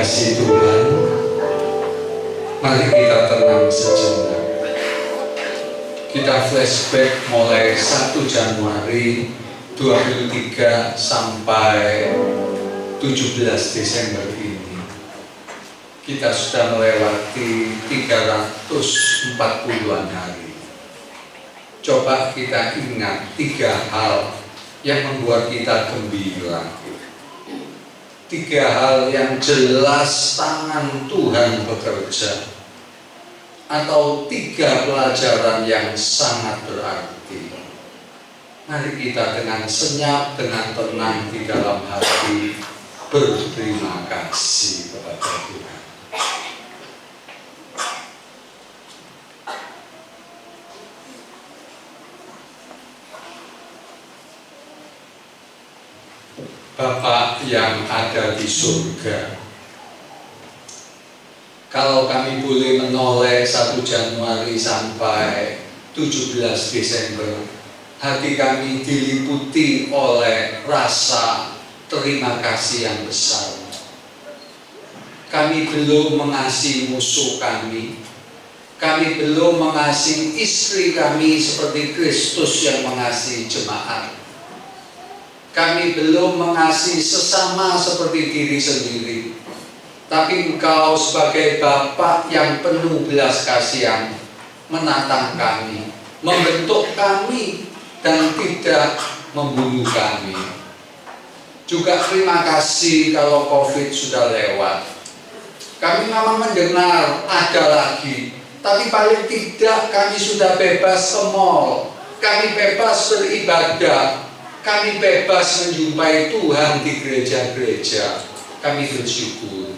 dikasihi Tuhan, mari kita tenang sejenak. Kita flashback mulai 1 Januari 23 sampai 17 Desember ini. Kita sudah melewati 340-an hari. Coba kita ingat 3 hal yang membuat kita gembira. 3 hal yang jelas tangan Tuhan bekerja, atau 3 pelajaran yang sangat berarti. Mari kita dengan senyap, dengan tenang di dalam hati berterima kasih kepada Tuhan. Bapa yang ada di surga, kalau kami boleh menoleh 1 Januari sampai 17 Desember, hati kami diliputi oleh rasa terima kasih yang besar. Kami belum mengasihi musuh kami belum mengasihi istri kami seperti Kristus yang mengasihi jemaat. Kami belum mengasihi sesama seperti diri sendiri. Tapi Engkau sebagai Bapa yang penuh belas kasihan menatang kami, membentuk kami, dan tidak membunuh kami. Juga terima kasih kalau COVID sudah lewat. Kami memang mendengar ada lagi, tapi paling tidak kami sudah bebas ke mall, kami bebas beribadah, kami bebas menjumpai Tuhan di gereja-gereja. Kami bersyukur.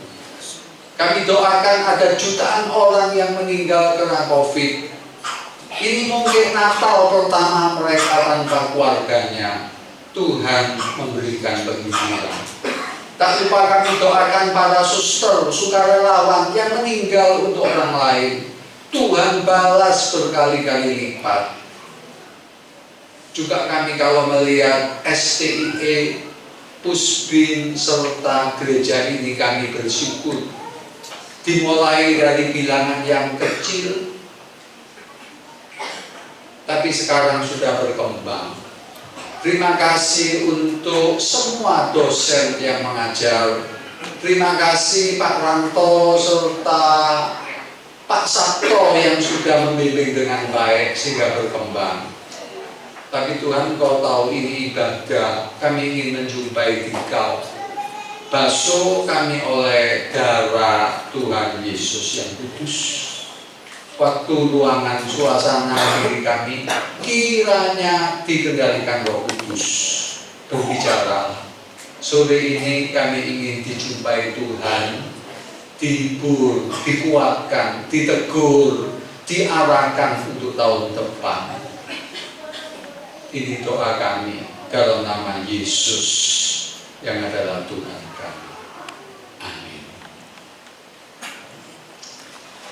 Kami doakan ada jutaan orang yang meninggal karena COVID. Ini mungkin Natal pertama mereka tanpa keluarganya. Tuhan memberikan penghiburan. Tak lupa kami doakan para suster, sukarelawan yang meninggal untuk orang lain. Tuhan balas berkali-kali lipat. Juga kami kalau melihat STIE, Pusbin, serta gereja ini kami bersyukur. Dimulai dari bilangan yang kecil, tapi sekarang sudah berkembang. Terima kasih untuk semua dosen yang mengajar. Terima kasih Pak Ranto serta Pak Sabto yang sudah membimbing dengan baik sehingga berkembang. Tapi Tuhan, Kau tahu ini ibadah, kami ingin menjumpai Engkau. Basuh kami oleh darah Tuhan Yesus yang kudus. Waktu, ruangan, suasana diri kami kiranya dikendalikan Roh Kudus. Berbicara. Sore ini kami ingin dijumpai Tuhan, dihibur, dikuatkan, ditegur, diarahkan untuk tahun depan. Ini doa kami dalam nama Yesus yang adalah Tuhan kami. Amin.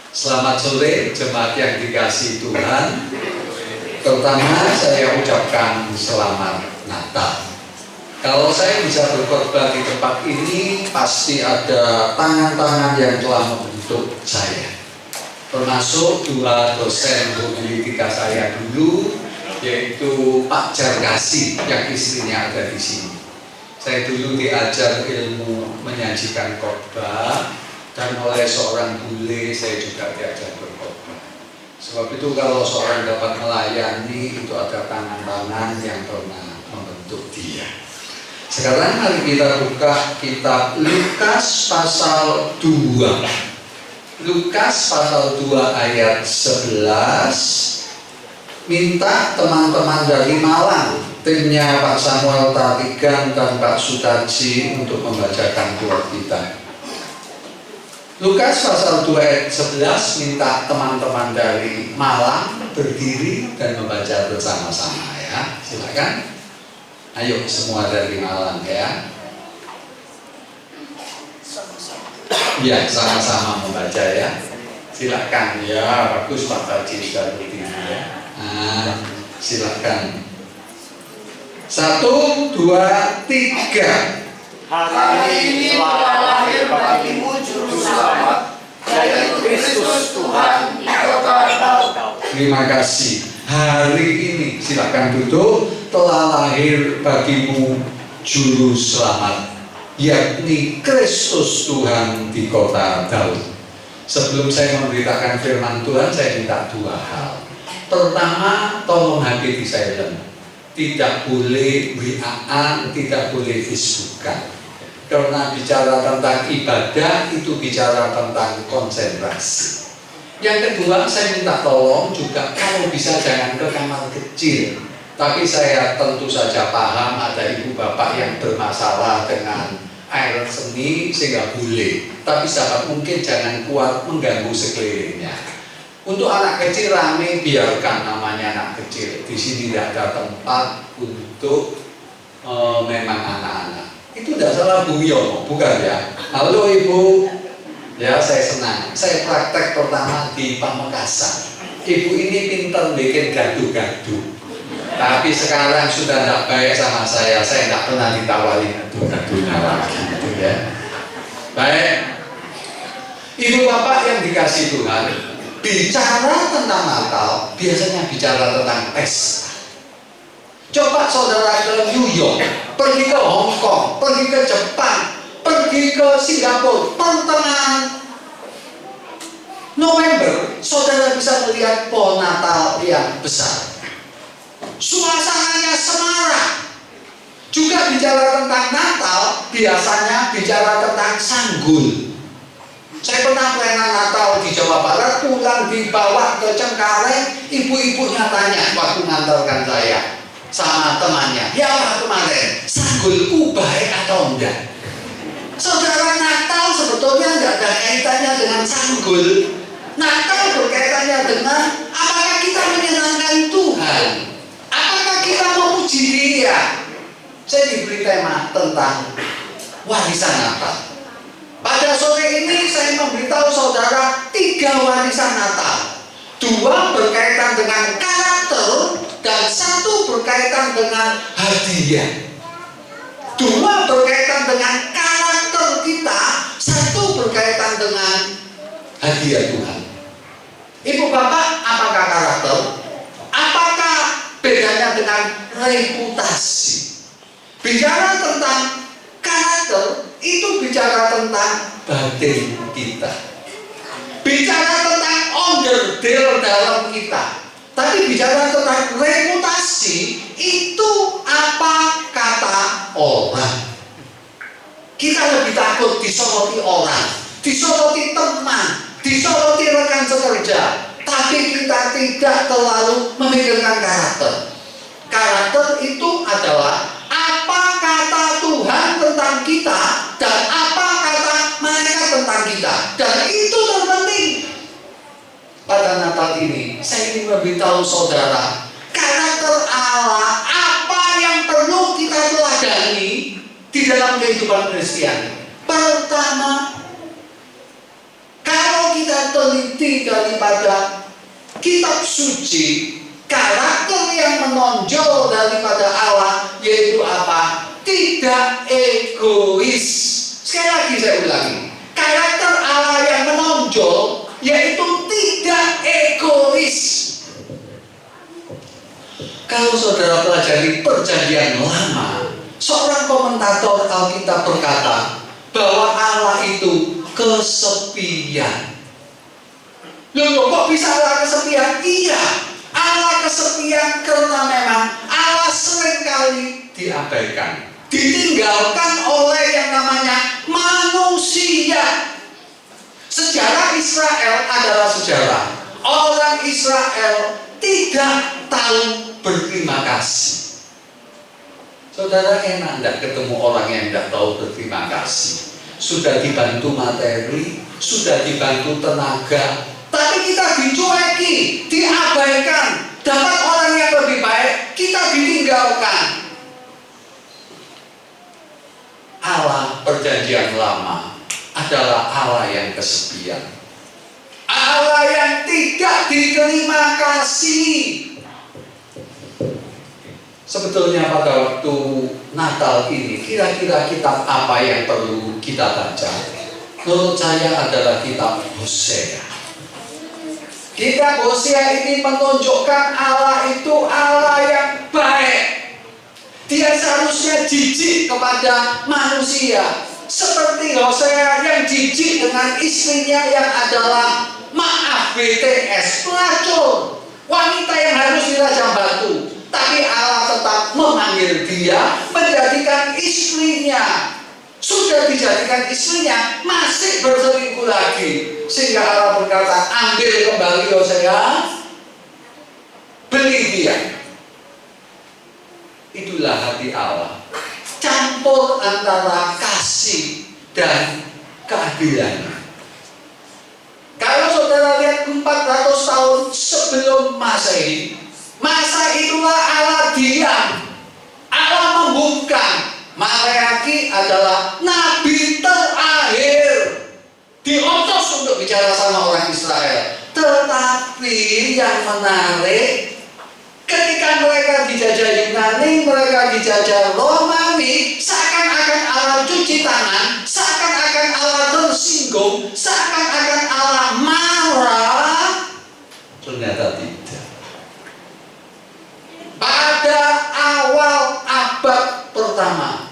Selamat sore jemaat yang dikasihi Tuhan. Pertama saya ucapkan selamat Natal. Kalau saya bisa berkhotbah di tempat ini, pasti ada tangan-tangan yang telah membentuk saya. Termasuk 2 dosen homiletika saya dulu, yaitu Pak Jarkasi yang istrinya ada di sini. Saya dulu diajar ilmu menyajikan khotbah, dan oleh seorang bule saya juga diajar berkhotbah. Sebab itu kalau seorang dapat melayani, itu ada tangan-tangan yang pernah membentuk dia. Sekarang mari kita buka kitab Lukas pasal 2. Lukas pasal 2 ayat 11. Minta teman-teman dari Malang, timnya Pak Samuel Tatigan dan Pak Sutaji untuk membacakan buat kita. Lukas pasal 2 ayat 11, minta teman-teman dari Malang berdiri dan membaca bersama-sama ya. Silakan. Ayo semua dari Malang ya. Ya, sama-sama membaca ya. Silakan ya, bagus Pak Taji sudah berdiri ya. Silakan. 1, 2, 3. Hari ini telah lahir bagimu selamat, yaitu Kristus Tuhan di kota Daud. Terima kasih. Hari ini silakan duduk, telah lahir bagimu juru selamat, yakni Kristus Tuhan di kota Daud. Sebelum saya memberitakan firman Tuhan, saya minta dua hal. Pertama, tolong HP di silent. Tidak boleh WA-an, tidak boleh Facebookan. Karena bicara tentang ibadah itu bicara tentang konsentrasi. Yang kedua, saya minta tolong juga kalau bisa jangan ke kamar kecil. Tapi saya tentu saja paham ada ibu bapak yang bermasalah dengan air seni sehingga boleh. Tapi sahabat mungkin jangan kuat mengganggu sekelilingnya. Untuk anak kecil rame, biarkan, namanya anak kecil. Di sini tidak ada tempat untuk memang anak-anak. Itu tidak salah Bu Yono, bukan ya? Halo Ibu, ya saya senang. Saya praktek pertama di Pamekasan. Ibu ini pintar bikin gaduh-gaduh. Tapi sekarang sudah tidak baik sama saya tidak pernah ditawari gaduh-gaduhnya lagi, gitu ya. Baik, Ibu Bapak yang dikasih Tuhan, bicara tentang Natal biasanya bicara tentang pesta. Coba saudara ke New York, pergi ke Hong Kong, pergi ke Jepang, pergi ke Singapura, pertengahan November, saudara bisa melihat pohon Natal yang besar. Suasananya semarak. Juga bicara tentang Natal, biasanya bicara tentang sanggul. Saya pernah pelayanan Natal di Jawa Barat, pulang dibawa ke Cengkareng, ibu-ibunya tanya waktu ngantarkan saya sama temannya, ya Pak kemarin, sanggulku baik atau enggak? Saudara, Natal sebetulnya enggak ada kaitannya dengan sanggul. Natal berkaitannya dengan apakah kita menyenangkan Tuhan, apakah kita memuji Dia. Saya diberi tema tentang warisan Natal. Pada sore ini saya memberitahu saudara 3 warisan Natal. 2 berkaitan dengan karakter dan 1 berkaitan dengan hadiah. 2 berkaitan dengan karakter kita, 1 berkaitan dengan hadiah Tuhan. Ibu bapak, apakah karakter? Apakah bedanya dengan reputasi? Bicara tentang karakter itu bicara tentang batin kita, bicara tentang onderdil dalam kita. Tapi bicara tentang reputasi itu apa kata orang. Kita lebih takut disoroti orang, disoroti teman, disoroti rekan sekerja. Tapi kita tidak terlalu memikirkan karakter. Karakter itu adalah apa kata Tuhan tentang kita dan apa kata mereka tentang kita, dan itu terpenting. Pada Natal ini saya ingin memberitahu saudara karakter Allah, apa yang perlu kita teladani di dalam kehidupan Kristiani. Pertama, kalau kita teliti daripada kitab suci, karakter yang menonjol daripada Allah yaitu apa? Tidak egois. Sekali lagi saya ulangi, karakter Allah yang menonjol yaitu tidak egois. Kalau saudara pelajari Perjanjian Lama, seorang komentator Alkitab berkata bahwa Allah itu kesepian. Loh, kok bisa Allah kesepian? Iya, Allah kesepian karena memang Allah seringkali diabaikan, ditinggalkan oleh yang namanya manusia. Sejarah Israel adalah sejarah orang Israel tidak tahu berterima kasih. Saudara, enak enggak ketemu orang yang tidak tahu berterima kasih? Sudah dibantu materi, sudah dibantu tenaga, tapi kita dicueki, diabaikan. Dapat orang yang lebih baik, kita ditinggalkan. Allah Perjanjian Lama adalah Allah yang kesepian, Allah yang tidak diterima kasih. Sebetulnya pada waktu Natal ini, kira-kira kitab apa yang perlu kita baca? menurut saya adalah kitab Hosea. Kitab Hosea ini menunjukkan Allah itu Allah yang baik. Dia seharusnya jijik kepada manusia, seperti Hosea yang jijik dengan istrinya yang adalah maaf BTS, pelacur, wanita yang harus dirajam batu. Tapi Allah tetap memanggil dia, menjadikan istrinya. Sudah dijadikan istrinya, masih berselingkuh lagi. Sehingga Allah berkata, ambil kembali Hosea, beli dia. Itulah hati Allah, campur antara kasih dan keadilan. Kalau saudara lihat 400 tahun sebelum Masehi, masa itulah Allah diam, Allah membungkam. Maleaki adalah nabi terakhir diutus untuk bicara sama orang Israel. Tetapi yang menarik, ketika mereka dijajah Yunani, mereka dijajah Romawi, seakan-akan Allah cuci tangan, seakan-akan Allah tersinggung, seakan-akan Allah marah. Ternyata tidak. Pada awal abad pertama,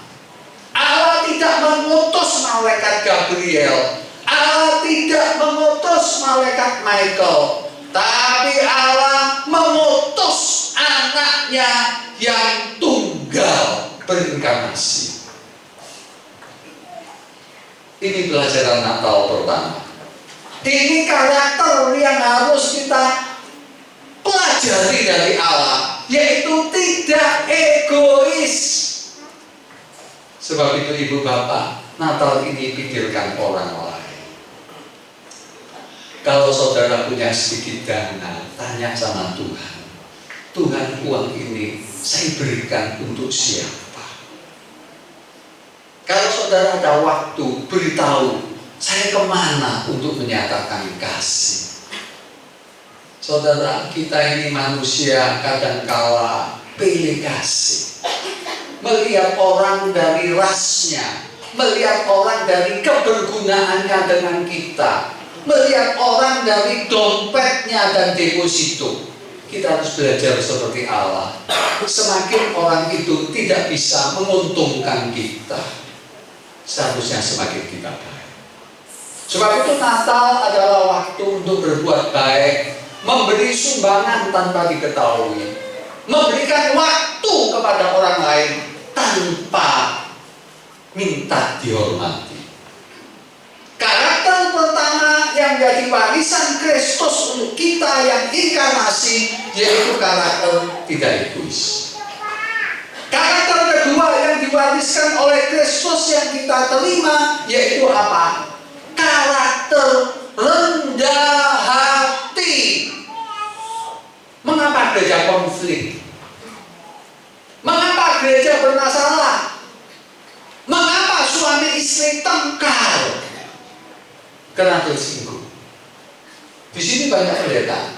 Allah tidak mengutus malaikat Gabriel, Allah tidak mengutus malaikat Michael, tapi Allah mengutus anaknya yang tunggal berinkarnasi. Ini pelajaran Natal pertama. Ini karakter yang harus kita pelajari dari Allah, yaitu tidak egois. Sebab itu ibu bapak, Natal ini pikirkan orang lain. Kalau saudara punya sedikit dana, tanya sama Tuhan, Tuhan, uang ini saya berikan untuk siapa? Kalau saudara ada waktu, beritahu saya kemana untuk menyatakan kasih. Saudara, kita ini manusia kadangkala pilih kasih, melihat orang dari rasnya, melihat orang dari kebergunaannya dengan kita, melihat orang dari dompetnya dan deposito. Kita harus belajar seperti Allah. Semakin orang itu tidak bisa menguntungkan kita, seharusnya semakin kita baik. Sebab itu Natal adalah waktu untuk berbuat baik, memberi sumbangan tanpa diketahui, memberikan waktu kepada orang lain tanpa minta dihormati. Karakter pertama yang menjadi warisan Kristus untuk kita yang inkarnasi, yaitu karakter tidak egois. Karakter kedua yang diwariskan oleh Kristus yang kita terima, yaitu apa? Karakter rendah hati. Mengapa gereja konflik? Mengapa gereja bermasalah? Mengapa suami istri tengkar? Karena tersinggung. Di sini banyak pendeta.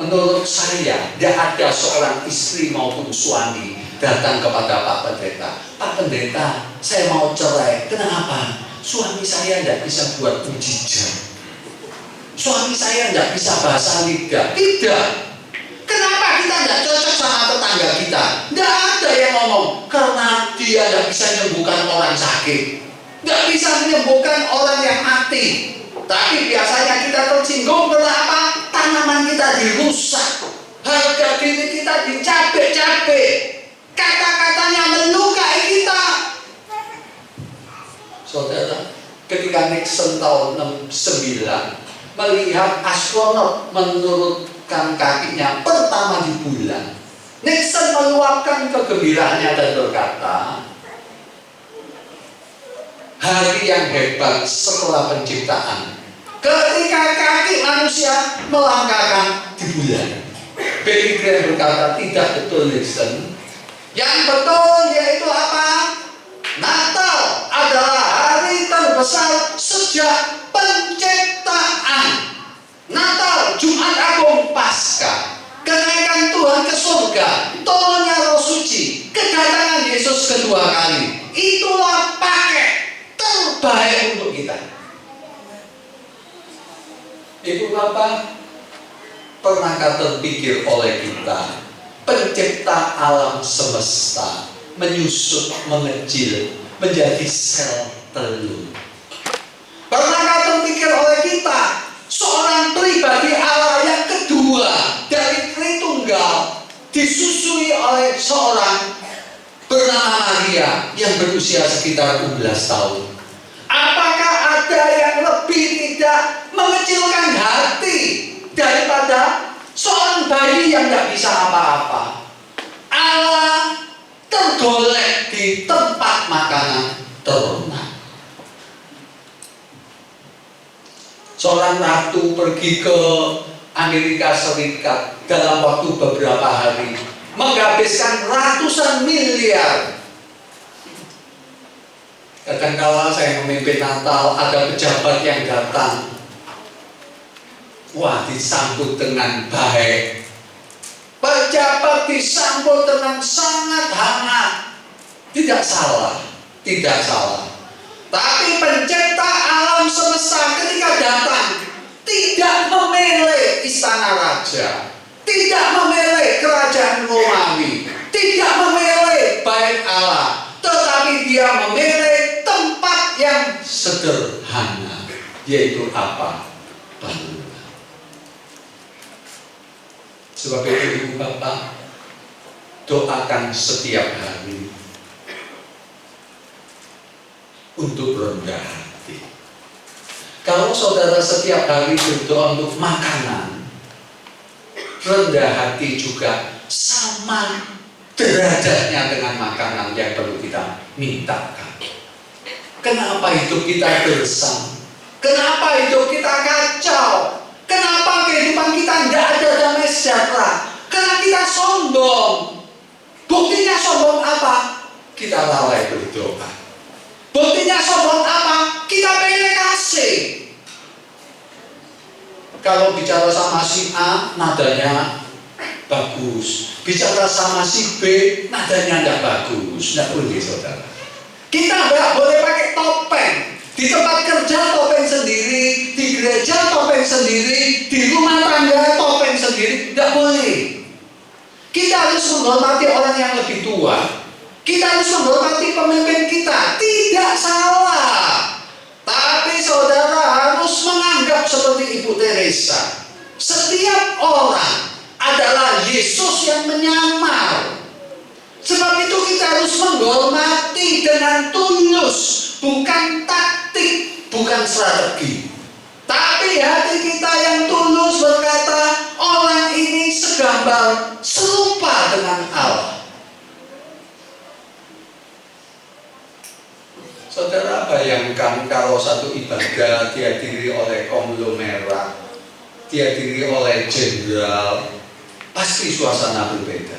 Menurut saya, tidak ada seorang istri maupun suami datang kepada Pak Pendeta. Pak Pendeta, saya mau cerai. Kenapa? Suami saya tidak bisa buat mujizat. Suami saya tidak bisa bahasa lidah. Tidak. Kenapa kita tidak cocok sama tetangga kita? Tidak ada yang ngomong, karena dia tidak bisa menyembuhkan orang sakit, tidak bisa menyembuhkan orang yang mati. Tapi biasanya kita tersinggung karena apa? Tanaman kita dirusak, harga diri kita dicabik-cabik, kata-katanya melukai kita. Saudara, ketika Nixon tahun 69 melihat astronot menurunkan kakinya pertama di bulan, Nixon meluapkan kegembiraannya dan berkata, hari yang hebat setelah penciptaan, ketika kaki manusia melangkahkan di bulan. Billy Graham berkata, tidak betul Nixon. Yang betul yaitu apa? Natal adalah hari terbesar sejak penciptaan. Natal, Jumat Agung, Paskah, kenaikan Tuhan ke surga, turunnya Roh Suci, kedatangan Yesus kedua kali. Itulah paket terbaik untuk kita. Ibu Bapak, pernahkah terpikir oleh kita, pencipta alam semesta menyusut, mengecil menjadi sel telur? Pernahkah terpikir oleh kita, seorang pribadi Allah yang kedua dari Tritunggal disusui oleh seorang bernama Maria yang berusia sekitar 16 tahun? Apakah ada yang lebih tidak mengecilkan hati daripada seorang bayi yang tidak bisa apa-apa? Allah tergolek di tempat makanan ternak. Seorang ratu pergi ke Amerika Serikat dalam waktu beberapa hari, menghabiskan ratusan miliar. Kadang-kala saya memimpin Natal, ada pejabat yang datang, wah, disambut dengan baik. Pejabat disambut dengan sangat hangat. Tidak salah, tidak salah. Tapi pencipta alam semesta ketika datang tidak memilih istana raja, tidak memilih kerajaan Romawi, tidak memilih bait Allah, tetapi dia memilih tempat yang sederhana, yaitu apa? Bangunan. Sebab itu Ibu Bapak, doakan setiap hari untuk rendah hati. Kalau saudara setiap hari berdoa untuk makanan, rendah hati juga sama derajatnya dengan makanan yang perlu kita mintakan. Kenapa hidup kita gersang? Kenapa hidup kita kacau? Kenapa kehidupan kita tidak ada damai sejahtera? Karena kita sombong. Buktinya sombong apa? Kita lalai berdoa. Buktinya sombong apa? Kita pengen kasih. Kalau bicara sama si A, nadanya bagus. Bicara sama si B, nadanya tidak bagus. Tidak boleh, saudara. Kita tidak boleh pakai topeng. Di tempat kerja topeng sendiri, di gereja topeng sendiri, di rumah tangga topeng sendiri. Tidak boleh. Kita harus menghormati orang yang lebih tua. Kita harus menghormati pemimpin kita. Tidak salah. Tapi saudara harus menganggap seperti Ibu Teresa. Setiap orang adalah Yesus yang menyamar. Sebab itu kita harus menghormati dengan tulus. Bukan taktik, bukan strategi. Tapi hati kita yang tulus berkata, orang ini segambar serupa dengan Allah. Saudara bayangkan kalau satu ibadah dihadiri oleh konglomerat, dihadiri oleh jenderal, pasti suasana berbeda.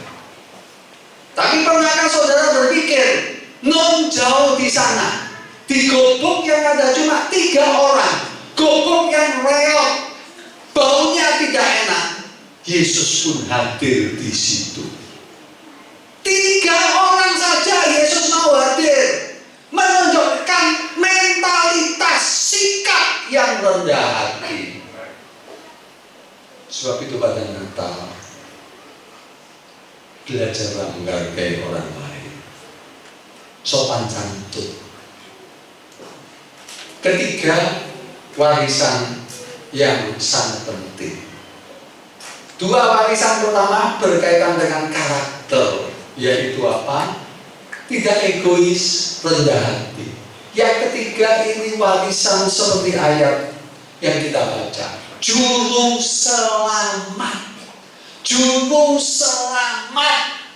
Tapi pernahkah saudara berpikir, non jauh di sana, di gubuk yang ada cuma 3 orang, gubuk yang reot, baunya tidak enak, Yesus pun hadir di situ. 3 orang saja Yesus mau hadir, menunjukkan mentalitas sikap yang rendah hati. Sebab itu pada Natal, belajarlah menghargai orang lain, sopan santun. Ketiga, warisan yang sangat penting. 2 warisan pertama berkaitan dengan karakter, yaitu apa? Tidak egois, rendah hati. Yang ketiga ini warisan seperti ayat yang kita baca, juru selamat. Juru selamat.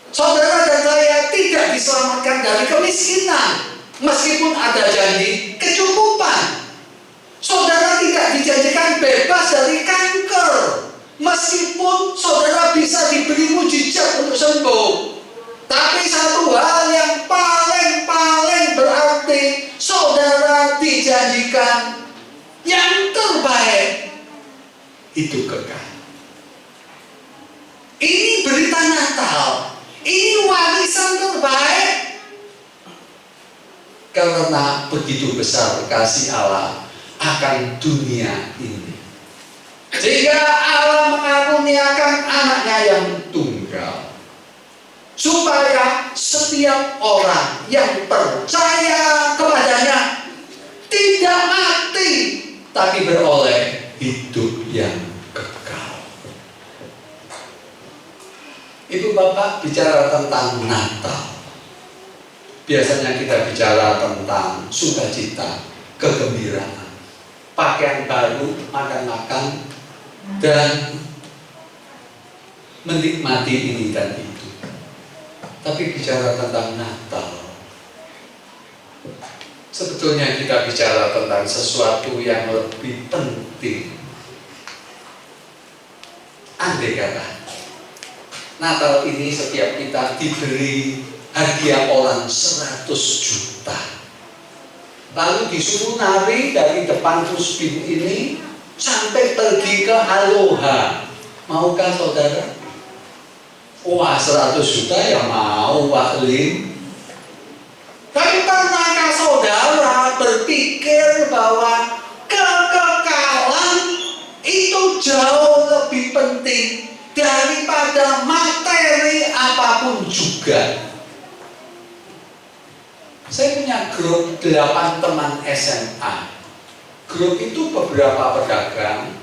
Saudara dan saya tidak diselamatkan dari kemiskinan, meskipun ada janji kecukupan. Saudara tidak dijanjikan bebas dari kanker, meskipun saudara bisa diberi mujizat untuk sembuh. Tapi satu hal yang paling berarti, saudara dijanjikan yang terbaik, itu kekal. Ini berita Natal, ini warisan terbaik. Karena begitu besar kasih Allah, akan dunia ini. Sehingga Allah mengaruniakan anaknya yang tunggal, supaya setiap orang yang percaya kepadanya tidak mati, tapi beroleh hidup yang kekal. Ibu bapak bicara tentang Natal. Biasanya kita bicara tentang sukacita, kegembiraan, pakaian baru, makan-makan, dan menikmati ini dan itu. Tapi bicara tentang Natal, sebetulnya kita bicara tentang sesuatu yang lebih penting. Andai kata Natal ini setiap kita diberi hadiah orang 100 juta, lalu disuruh nari dari depan Puspin ini sampai pergi ke Aloha. Maukah saudara? Wah, 100 juta ya mau, Pak Lim. Tapi pernahkah saudara berpikir bahwa kekekalan itu jauh lebih penting daripada materi apapun juga? Saya punya grup 8 teman SMA. Grup itu beberapa pedagang,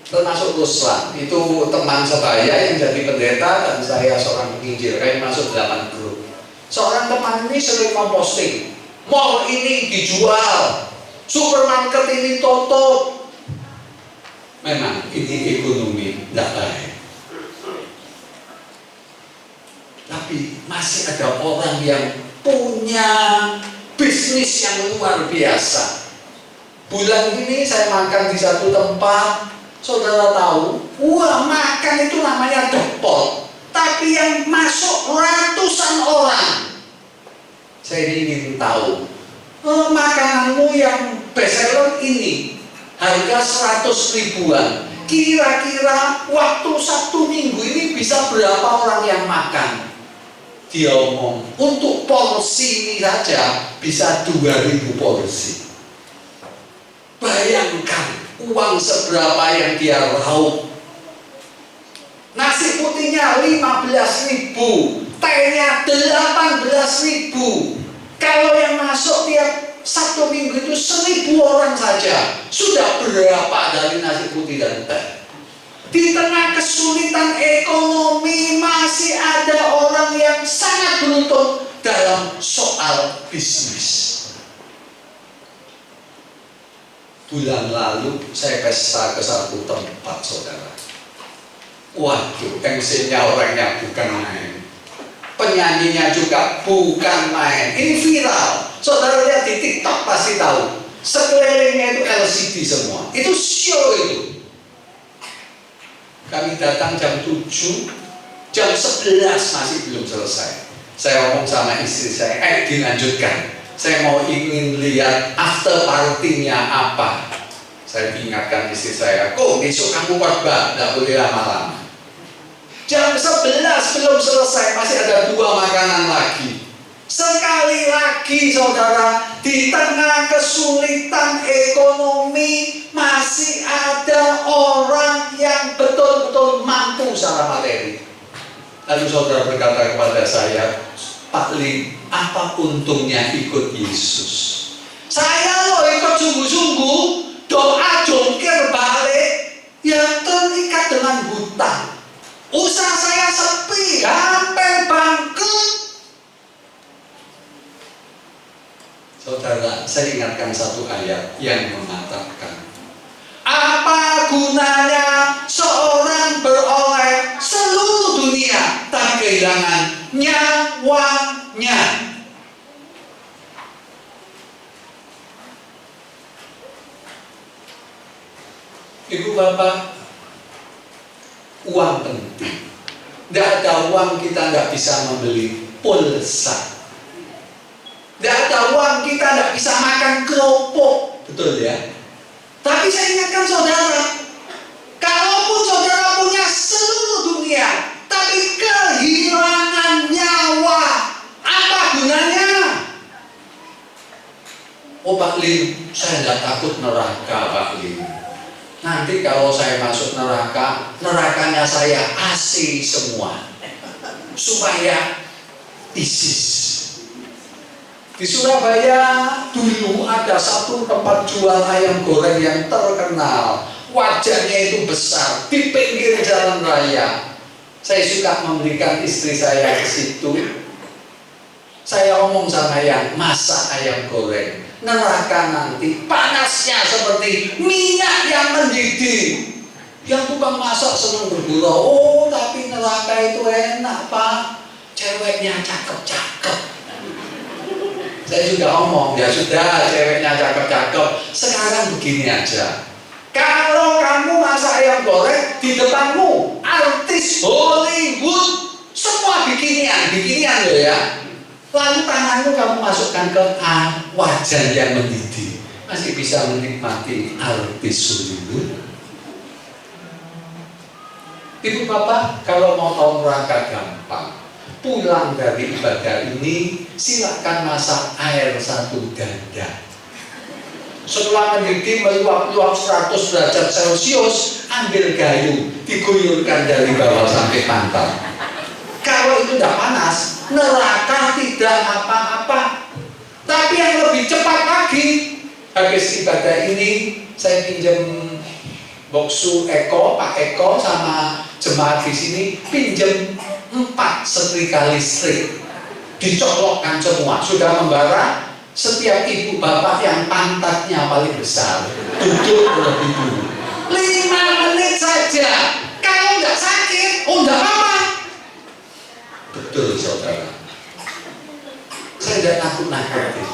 termasuk Ruslan. Itu teman sebaya yang jadi pendeta dan saya seorang penginjil. Kayak masuk 8 grup. Seorang teman ini sering memposting, mall ini dijual, supermarket ini tutup. Memang ini ekonomi tidak baik. Tapi masih ada orang yang punya bisnis yang luar biasa. Bulan ini saya makan di satu tempat, saudara tahu, wah, makan itu namanya depot, tapi yang masuk ratusan orang. Saya ingin tahu, makananmu yang bestseller ini harga 100 ribuan, kira-kira waktu Sabtu Minggu ini bisa berapa orang yang makan? Dia omong, untuk porsi ini saja bisa 2000 porsi. Bayangkan uang seberapa yang dia raup. Nasi putihnya 15.000, tehnya 18.000. Kalau yang masuk tiap Sabtu Minggu itu 1.000 orang saja, sudah berapa dari nasi putih dan teh? Di tengah kesulitan ekonomi masih ada orang yang sangat beruntung dalam soal bisnis. Bulan lalu saya pesta ke satu tempat, saudara. Waduh, MC-nya orangnya bukan main, penyanyinya juga bukan main. Ini viral, saudara lihat di TikTok pasti tahu. Sekelilingnya itu LCD semua, itu show itu. Kami datang jam 7, jam 11 masih belum selesai. Saya ngomong sama istri saya, dilanjutkan. Saya mau ingin lihat after party-nya apa. Saya ingatkan istri saya, kok besok kamu khotbah, tidak boleh lama-lama. Jam 11 belum selesai, masih ada 2 makanan lagi. Sekali lagi saudara, di tengah kesulitan ekonomi masih ada orang yang betul-betul mampu secara materi. Lalu saudara berkata kepada saya, Pak Lim, apa untungnya ikut Yesus? Saya loh ikut sungguh-sungguh, doa jongkir balik yang terikat dengan hutang. Usaha saya sepi, hampir bangkrut. Saudara, saya ingatkan satu ayat yang mengatakan, apa gunanya seorang beroleh seluruh dunia tapi kehilangan nyawanya? Ibu bapak, uang penting. Tidak ada uang kita tidak bisa membeli pulsa. Tidak ada uang kita tidak bisa makan kerupuk, betul ya? Tapi saya ingatkan saudara, kalaupun saudara punya seluruh dunia, tapi kehilangan nyawa, apa gunanya? Oh Pak Lim, saya Saya tidak takut neraka, Pak Lim. Nanti kalau saya masuk neraka, nerakanya saya AC semua, supaya ISIS. Di Surabaya dulu ada satu tempat jual ayam goreng yang terkenal. Wajahnya itu besar, di pinggir jalan raya. Saya suka memberikan istri saya ke situ. Saya ngomong sama yang masak ayam goreng, neraka nanti panasnya seperti minyak yang mendidih. Yang tukang masak senang bergurau, oh tapi neraka itu enak Pak, ceweknya cakep-cakep. Saya juga ngomong, ya sudah ceweknya cakep-cakep. Sekarang begini aja, kalau kamu masak ayam goreng, di depanmu artis Hollywood, semua bikinian loh ya. Lalu tanganmu kamu masukkan ke wajan yang mendidih, masih bisa menikmati artis Hollywood. Ibu bapak, kalau mau tahu neraka gampang. Pulang dari ibadah ini, silakan masak air 1 ganda. Setelah mendidih meluap-luap 100 derajat Celcius, ambil gayu, diguyurkan dari bawah sampai pantat. Kalau itu tidak panas, neraka tidak apa-apa. Tapi yang lebih cepat lagi, habis ibadah ini, saya pinjam boksu Eko, Pak Eko sama jemaat di sini, pinjam 4 setrika listrik, dicolokkan semua, sudah membara. Setiap ibu bapak yang pantatnya paling besar duduk terlebih dulu 5 menit saja. Kalau nggak sakit, oh nggak apa-apa. Betul saudara, saya tidak nakut-nakuti.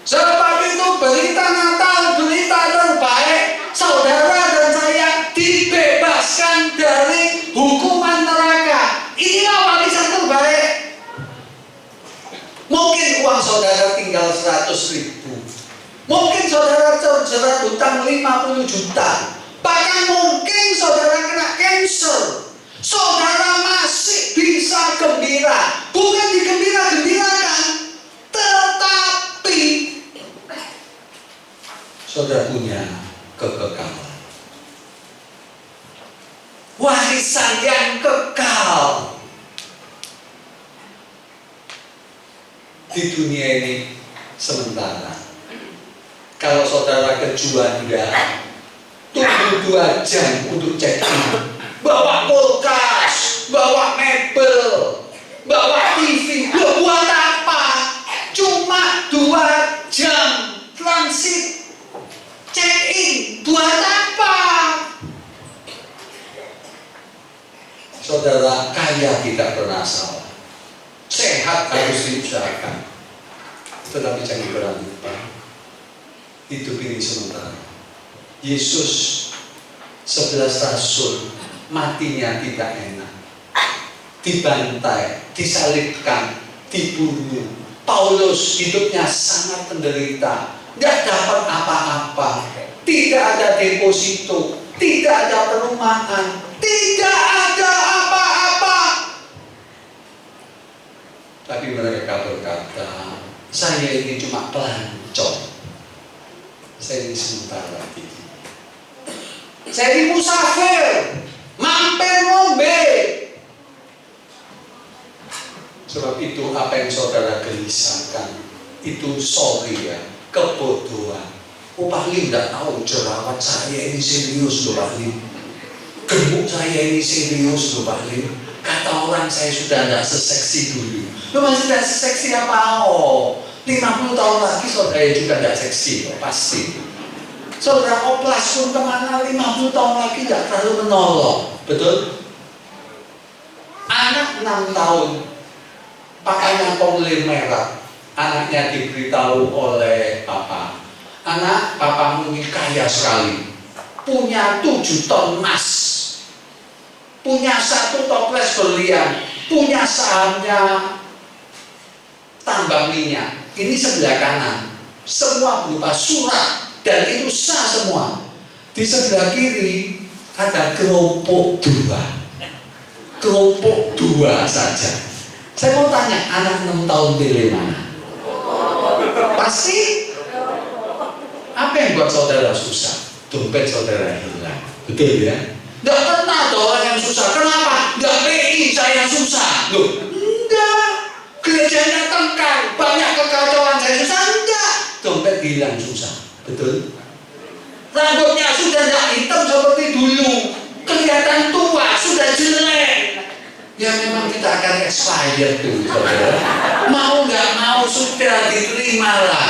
Sebab itu berita Natal, berita terbaik. Saudara dan saya dibebaskan dari hukuman neraka. Inilah warisan terbaik. Mungkin uang saudara tinggal 100.000, mungkin saudara terjerat hutang 50 juta, bahkan mungkin saudara kena cancer. Saudara masih bisa gembira, bukan digembira-gembirakan, tetapi saudara punya kekekalan, warisan yang kekal. Di dunia ini sementara. Kalau saudara ke Juanda, tunggu 2 jam untuk check-in, bawa kulkas, bawa mebel, bawa TV, buat apa? Cuma 2 jam transit, check-in, buat apa? Saudara, kaya tidak pernah salah, sehat harus diusahakan, tetapi jangan pernah lupa, hidup ini sementara. Yesus 11 rasul matinya tidak enak, dibantai, disalibkan, dibunuh. Paulus hidupnya sangat menderita, tidak dapat apa-apa, tidak ada deposito, tidak ada perumahan, tidak ada apa-apa. Tapi mereka berkata, saya ini cuma pelancong, saya ini sementara ini. Saya ini musafir, mampir ngombe. Sebab itu apa yang saudara gelisahkan, itu sorry ya, kebodohan. Oh Pak Lim tidak tahu jerawat saya ini serius loh Pak Lim, gemuk saya ini serius loh Pak Lim. Kata orang saya sudah tidak seseksi dulu. Lo masih tidak seseksi apa? Oh, 50 tahun lagi saudara juga tidak seksi, pasti. Saudara oplas pun kemana 50 tahun lagi tidak terlalu menolong, betul? Anak 6 tahun, pakainya ponglir merah, anaknya diberitahu oleh papa, anak papamu ini kaya sekali, punya 7 ton emas, punya 1 toples berlian, punya sahamnya tambang minyak. Ini sebelah kanan, semua berupa surat dan itu sah semua. Di sebelah kiri ada kelompok 2, kelompok 2 saja. Saya mau tanya, anak 6 tahun pilih mana? Pasti apa yang buat saudara susah? Dompet saudara hilang. Betul ya? Nggak pernah ada orang yang susah. Kenapa? Nggak PI saya susah. Loh, enggak. Gerejanya tengkar, banyak kekacauan saya susah. Enggak. Dompet hilang susah. Betul? Rambutnya sudah nggak hitam seperti dulu. Kelihatan tua, sudah jelek. Ya memang kita akan expired tuh, saudara. Mau nggak mau sudah diterima lah.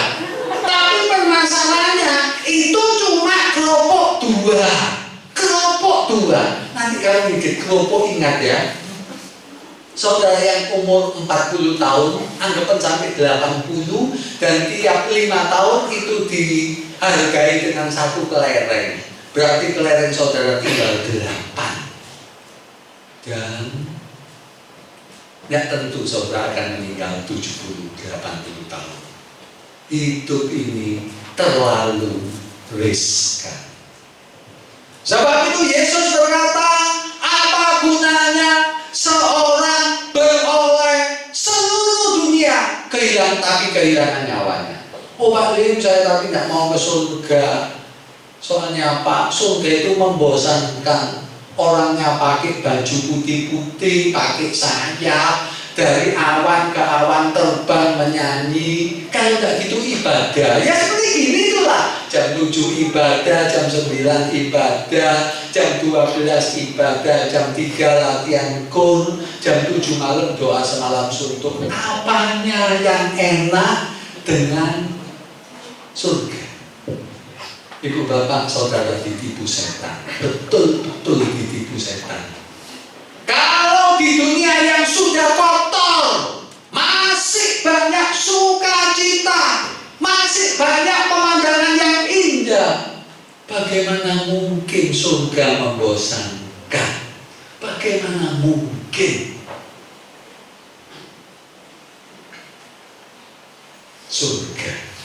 Tapi permasalahannya itu cuma kelompok dua. Kelompok dua. Nanti kalau bikin kelompok ingat ya. Saudara yang umur 40 tahun, anggapan sampai 80, dan tiap 5 tahun itu dihargai dengan 1 kelereng. Berarti kelereng saudara tinggal 8. Dan nggak tentu saudara akan meninggal 70-80 tahun. Hidup ini terlalu riskan. Sebab itu Yesus berkata, apa gunanya seorang beroleh seluruh dunia kehilangan nyawanya. Oh Pak Lim, saya tapi tidak mau ke surga. Soalnya Pak, surga itu membosankan. Orangnya pakai baju putih-putih, pakai sayap, dari awan ke awan terbang menyanyi. Kalau nggak gitu ibadah, ya seperti gini tuh lah. Jam 7 ibadah, jam 9 ibadah, jam 12 ibadah, jam 3 latihan kur, jam 7 malam doa semalam suntuk. Apanya yang enak dengan surga? Ibu bapak saudara ditipu setan. Betul-betul ditipu setan. Kalau di dunia yang sudah kotor, masih banyak sukacita, masih banyak pemandangan yang indah, bagaimana mungkin surga membosankan? Bagaimana mungkin? Surga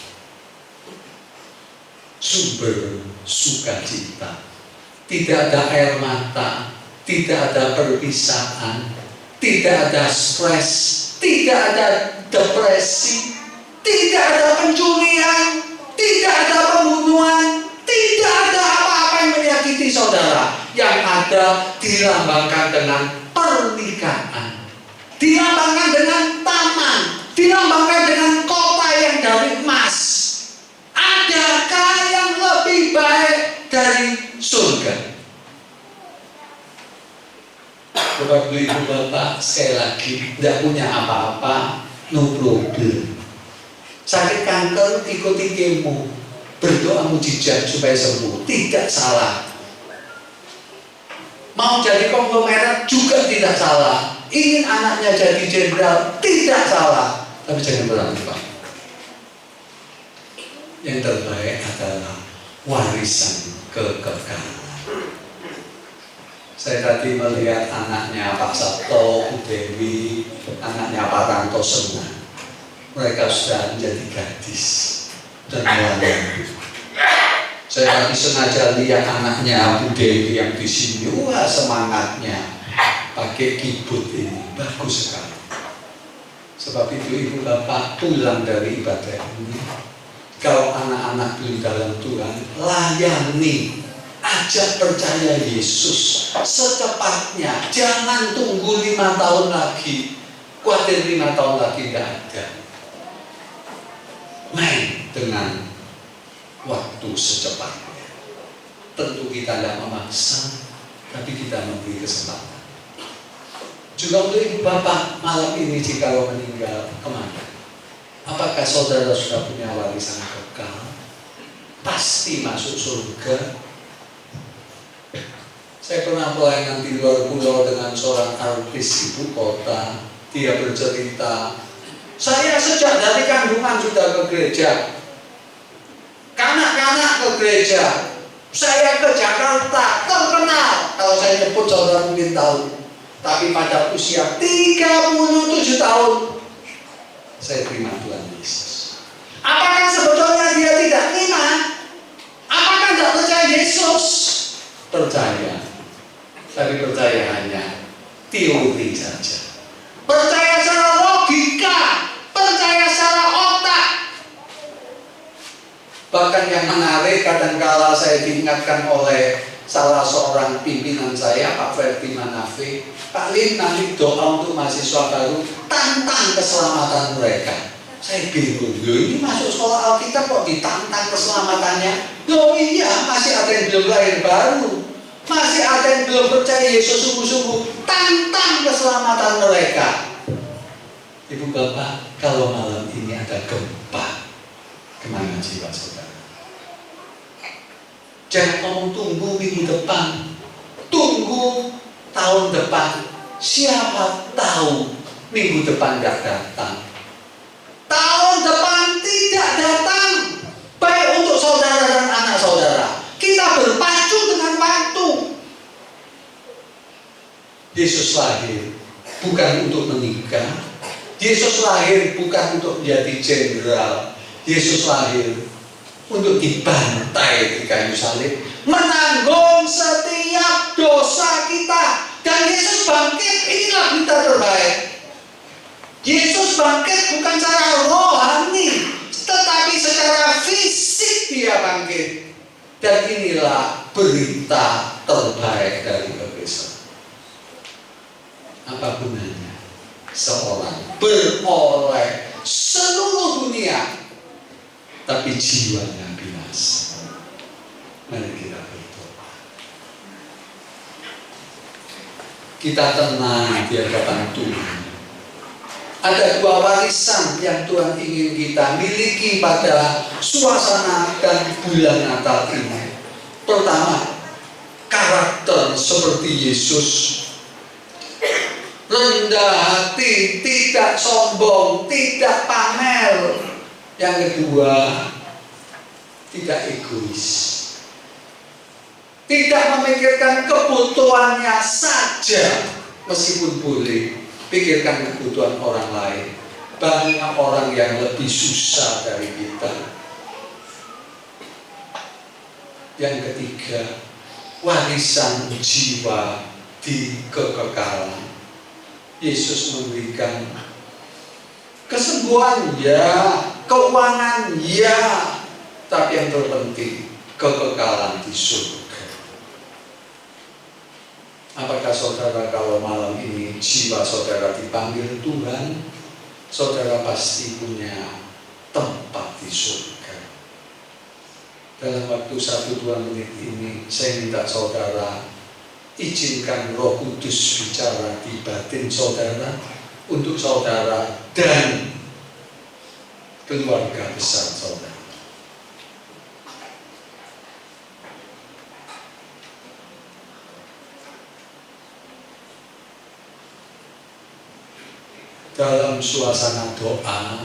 sumber sukacita, tidak ada air mata, tidak ada perpisahan, tidak ada stres, tidak ada depresi, tidak ada pencurian, tidak ada pembunuhan, tidak ada apa-apa yang menyakiti saudara. Yang ada dilambangkan dengan pernikahan, dilambangkan dengan taman, dilambangkan dengan kota yang dari emas. Adakah yang lebih baik dari surga? Bapak Ibu Bapak, sekali lagi tidak punya apa-apa, no problem. Sakit kanker ikuti kemo, berdoa mujizat supaya sembuh, tidak salah. Mau jadi konglomerat juga tidak salah. Ingin anaknya jadi jenderal tidak salah. Tapi jangan berani Pak. Yang terbaik adalah warisan kekekalan. Saya tadi melihat anaknya Pak Sabto, Bu Dewi, anaknya Pak Ranto Senang. Mereka sudah menjadi gadis dan melayani. Saya tadi sengaja lihat anaknya Bu Dewi yang di sini, wah semangatnya pakai keyboard ini, bagus sekali. Sebab itu Ibu Bapak pulang dari ibadah ini, kalau anak-anak belum dalam Tuhan, layani, ajak percaya Yesus secepatnya. Jangan tunggu 5 tahun lagi, khawatir 5 tahun lagi tidak ada. Main dengan waktu secepatnya. Tentu kita tidak memaksa, tapi kita memberi kesempatan. Juga untuk Ibu Bapak, malam ini jika meninggal, kemana? Apakah saudara sudah punya warisan kekal? Pasti masuk surga. Saya pernah pelayanan di luar pulau dengan seorang artis ibu kota. Dia bercerita, saya sejak dari kandungan sudah ke gereja, kanak-kanak ke gereja. Saya ke Jakarta, terkenal. Kalau saya nyebut saudara mungkin tahu. Tapi pada usia 37 tahun, saya terima Tuhan Yesus. Apakah sebetulnya dia tidak terima? Apakah tidak percaya Yesus? Percaya. Tapi percaya hanya teori saja. Percaya secara logika, percaya secara otak. Bahkan yang menarik, kadangkala saya diingatkan oleh salah seorang pimpinan saya, Pak Ferdi Manafi, Pak Lim, nanti doa untuk mahasiswa baru, tantang keselamatan mereka. Saya bingung, ini masuk sekolah Alkitab kok ditantang keselamatannya? Oh iya, masih ada yang belum lahir baru, masih ada yang belum percaya Yesus sungguh-sungguh, tantang keselamatan mereka. Ibu bapak, kalau malam ini ada gempa, kemana jiwa saudara? Jangan ngomong tunggu minggu depan, tunggu tahun depan. Siapa tahu minggu depan gak datang, tahun depan tidak datang. Baik untuk saudara dan anak saudara, kita berpacu dengan waktu. Yesus lahir bukan untuk menikah, Yesus lahir bukan untuk menjadi jenderal, Yesus lahir untuk dibantai di kayu salib, menanggung setiap dosa kita. Dan Yesus bangkit, inilah berita terbaik. Yesus bangkit bukan secara rohani, tetapi secara fisik dia bangkit. Dan inilah berita terbaik dari Efesus. Apa gunanya seorang beroleh seluruh dunia, tapi jiwanya binasa? Mari kita berdoa. Kita tenang di hadapan Tuhan. Ada dua warisan yang Tuhan ingin kita miliki pada suasana dan bulan Natal ini. Pertama, karakter seperti Yesus. Rendah hati, tidak sombong, tidak pamer. Yang kedua, tidak egois, tidak memikirkan kebutuhannya saja, meskipun boleh pikirkan kebutuhan orang lain. Banyak orang yang lebih susah dari kita. Yang ketiga, warisan jiwa di kekekalan. Yesus memberikan kesembuhan ya, keuangan ya, tapi yang terpenting kekekalan di surga. Apakah saudara kalau malam ini jiwa saudara dipanggil Tuhan, saudara pasti punya tempat di surga. Dalam waktu 1-2 menit ini saya minta saudara izinkan Roh Kudus bicara di batin saudara, untuk saudara dan keluarga besar saudara. Dalam suasana doa,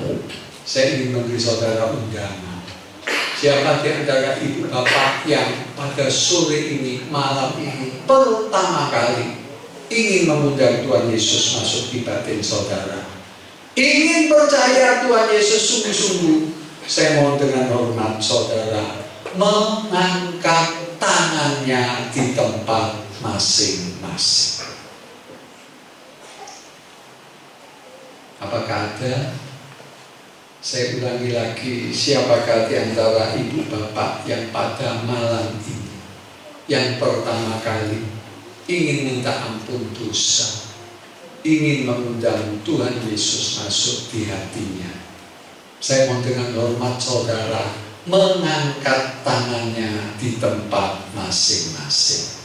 saya ingin memberi saudara undangan. Siapa di antara ibu bapak yang pada sore ini, malam ini, pertama kali ingin mengundang Tuhan Yesus masuk di batin saudara, ingin percaya Tuhan Yesus sungguh-sungguh, saya mohon dengan hormat saudara mengangkat tangannya di tempat masing-masing. Apakah ada? Saya ulangi lagi, siapakah di antara ibu bapak yang pada malam ini, yang pertama kali ingin minta ampun dosa, ingin mengundang Tuhan Yesus masuk di hatinya? Saya mohon dengan hormat saudara mengangkat tangannya di tempat masing-masing.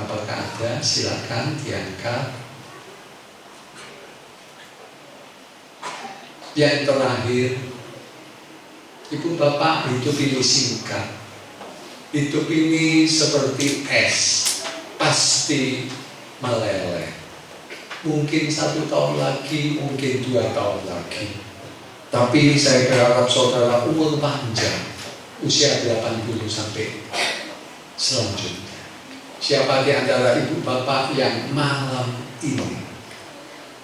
Apakah ada? Silakan diangkat. Yang terakhir, ibu bapak, hidup ini singkat. Hidup ini seperti es, pasti meleleh. Mungkin 1 tahun lagi, mungkin 2 tahun lagi. Tapi saya berharap saudara umur panjang, usia 80 sampai selanjutnya. Siapa di antara ibu bapak yang malam ini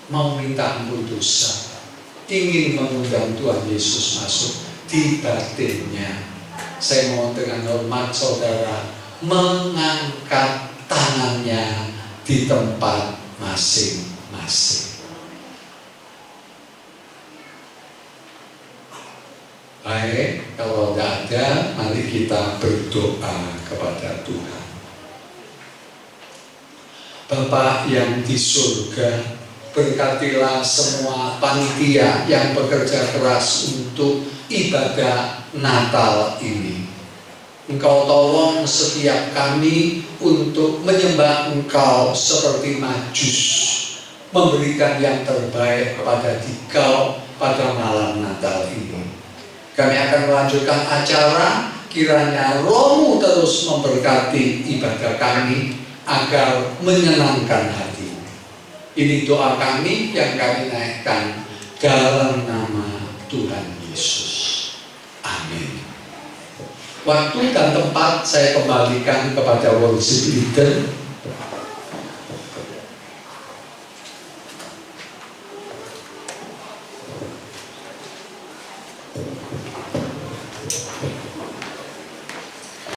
mau minta ampun dosa, ingin mengundang Tuhan Yesus masuk di batinnya, saya mohon dengan hormat saudara mengangkat tangannya di tempat masing-masing. Baik, kalau tidak ada, mari kita berdoa kepada Tuhan. Bapa yang di surga, berkatilah semua panitia yang bekerja keras untuk ibadah Natal ini. Engkau tolong setiap kami untuk menyembah Engkau seperti Majus, memberikan yang terbaik kepada Dikau pada malam Natal ini. Kami akan melanjutkan acara, kiranya Roh-Mu terus memberkati ibadah kami agar menyenangkan hati. Ini doa kami yang kami naikkan dalam nama Tuhan Yesus. Amin. Waktu dan tempat saya kembalikan kepada worship leader.